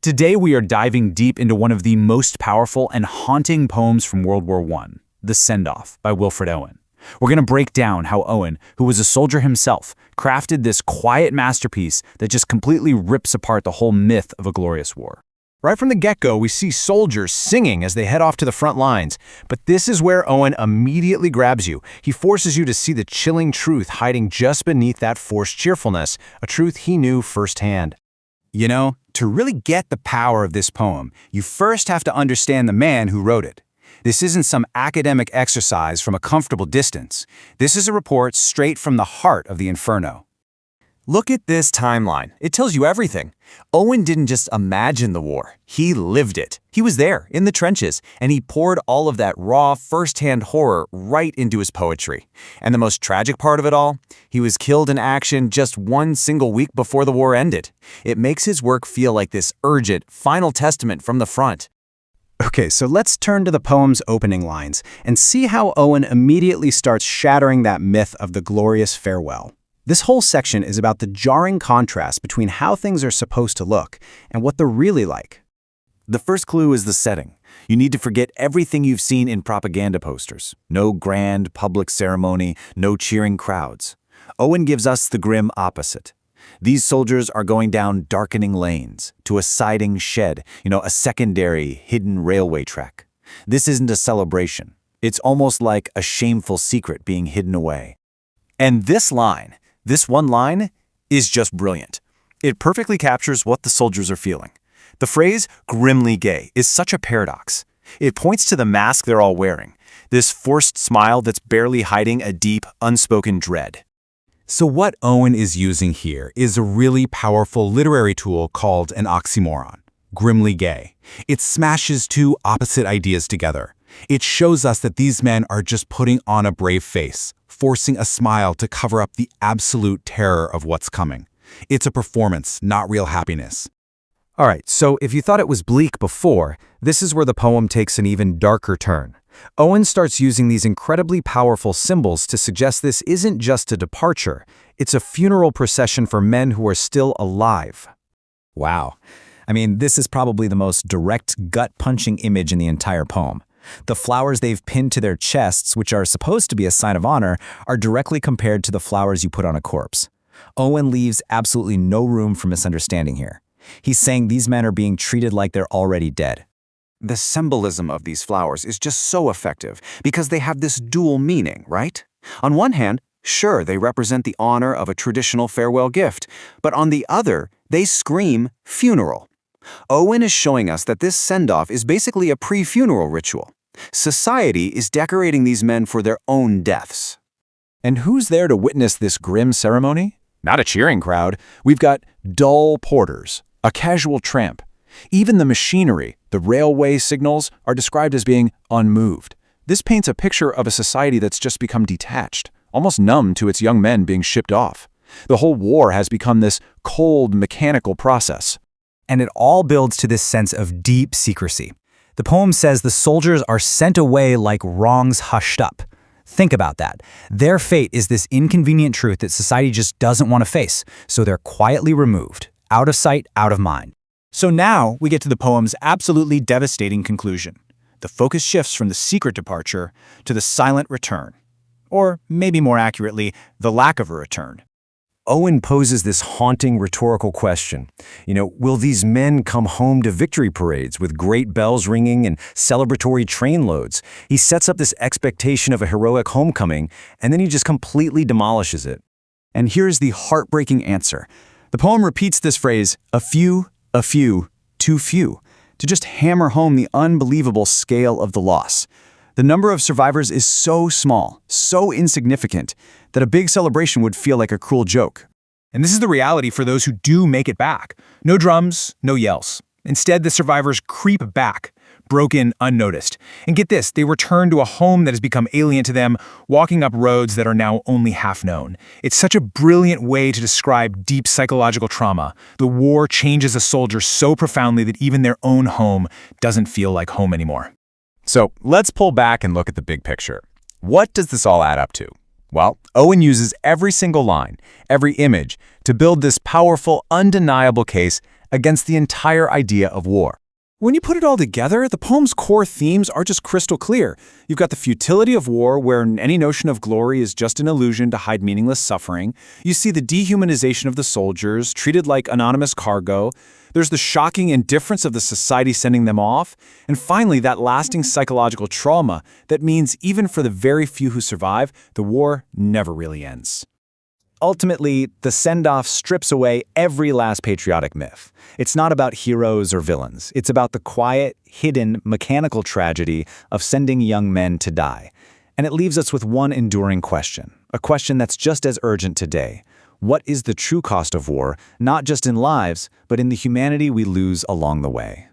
Today we are diving deep into one of the most powerful and haunting poems from World War I, The Send-Off by Wilfred Owen. We're going to break down how Owen, who was a soldier himself, crafted this quiet masterpiece that just completely rips apart the whole myth of a glorious war. Right from the get-go, we see soldiers singing as they head off to the front lines. But this is where Owen immediately grabs you. He forces you to see the chilling truth hiding just beneath that forced cheerfulness, a truth he knew firsthand. You know, to really get the power of this poem, you first have to understand the man who wrote it. This isn't some academic exercise from a comfortable distance. This is a report straight from the heart of the Inferno. Look at this timeline. It tells you everything. Owen didn't just imagine the war. He lived it. He was there, in the trenches, and he poured all of that raw, first-hand horror right into his poetry. And the most tragic part of it all? He was killed in action just one single week before the war ended. It makes his work feel like this urgent, final testament from the front. Okay, so let's turn to the poem's opening lines and see how Owen immediately starts shattering that myth of the glorious farewell. This whole section is about the jarring contrast between how things are supposed to look and what they're really like. The first clue is the setting. You need to forget everything you've seen in propaganda posters. No grand public ceremony, no cheering crowds. Owen gives us the grim opposite. These soldiers are going down darkening lanes, to a siding shed, a secondary, hidden railway track. This isn't a celebration. It's almost like a shameful secret being hidden away. And this one line, is just brilliant. It perfectly captures what the soldiers are feeling. The phrase, grimly gay, is such a paradox. It points to the mask they're all wearing, this forced smile that's barely hiding a deep, unspoken dread. So what Owen is using here is a really powerful literary tool called an oxymoron, grimly gay. It smashes two opposite ideas together. It shows us that these men are just putting on a brave face, forcing a smile to cover up the absolute terror of what's coming. It's a performance, not real happiness. All right, so if you thought it was bleak before, this is where the poem takes an even darker turn. Owen starts using these incredibly powerful symbols to suggest this isn't just a departure, it's a funeral procession for men who are still alive. Wow. I mean, this is probably the most direct, gut-punching image in the entire poem. The flowers they've pinned to their chests, which are supposed to be a sign of honor, are directly compared to the flowers you put on a corpse. Owen leaves absolutely no room for misunderstanding here. He's saying these men are being treated like they're already dead. The symbolism of these flowers is just so effective because they have this dual meaning, right? On one hand, sure, they represent the honor of a traditional farewell gift, but on the other, they scream funeral. Owen is showing us that this send-off is basically a pre-funeral ritual. Society is decorating these men for their own deaths. And who's there to witness this grim ceremony? Not a cheering crowd. We've got dull porters, a casual tramp. Even the machinery, the railway signals, are described as being unmoved. This paints a picture of a society that's just become detached, almost numb to its young men being shipped off. The whole war has become this cold, mechanical process. And it all builds to this sense of deep secrecy. The poem says the soldiers are sent away like wrongs hushed up. Think about that. Their fate is this inconvenient truth that society just doesn't want to face, so they're quietly removed, out of sight, out of mind. So now we get to the poem's absolutely devastating conclusion. The focus shifts from the secret departure to the silent return. Or maybe more accurately, the lack of a return. Owen poses this haunting rhetorical question. Will these men come home to victory parades with great bells ringing and celebratory trainloads? He sets up this expectation of a heroic homecoming, and then he just completely demolishes it. And here's the heartbreaking answer. The poem repeats this phrase, a few, too few, to just hammer home the unbelievable scale of the loss. The number of survivors is so small, so insignificant, that a big celebration would feel like a cruel joke. And this is the reality for those who do make it back. No drums, no yells. Instead, the survivors creep back, broken, unnoticed. And get this, they return to a home that has become alien to them, walking up roads that are now only half known. It's such a brilliant way to describe deep psychological trauma. The war changes a soldier so profoundly that even their own home doesn't feel like home anymore. So let's pull back and look at the big picture. What does this all add up to? Well, Owen uses every single line, every image, to build this powerful, undeniable case against the entire idea of war. When you put it all together, the poem's core themes are just crystal clear. You've got the futility of war, where any notion of glory is just an illusion to hide meaningless suffering. You see the dehumanization of the soldiers, treated like anonymous cargo. There's the shocking indifference of the society sending them off. And finally, that lasting psychological trauma that means even for the very few who survive, the war never really ends. Ultimately, the send-off strips away every last patriotic myth. It's not about heroes or villains. It's about the quiet, hidden, mechanical tragedy of sending young men to die. And it leaves us with one enduring question, a question that's just as urgent today. What is the true cost of war, not just in lives, but in the humanity we lose along the way?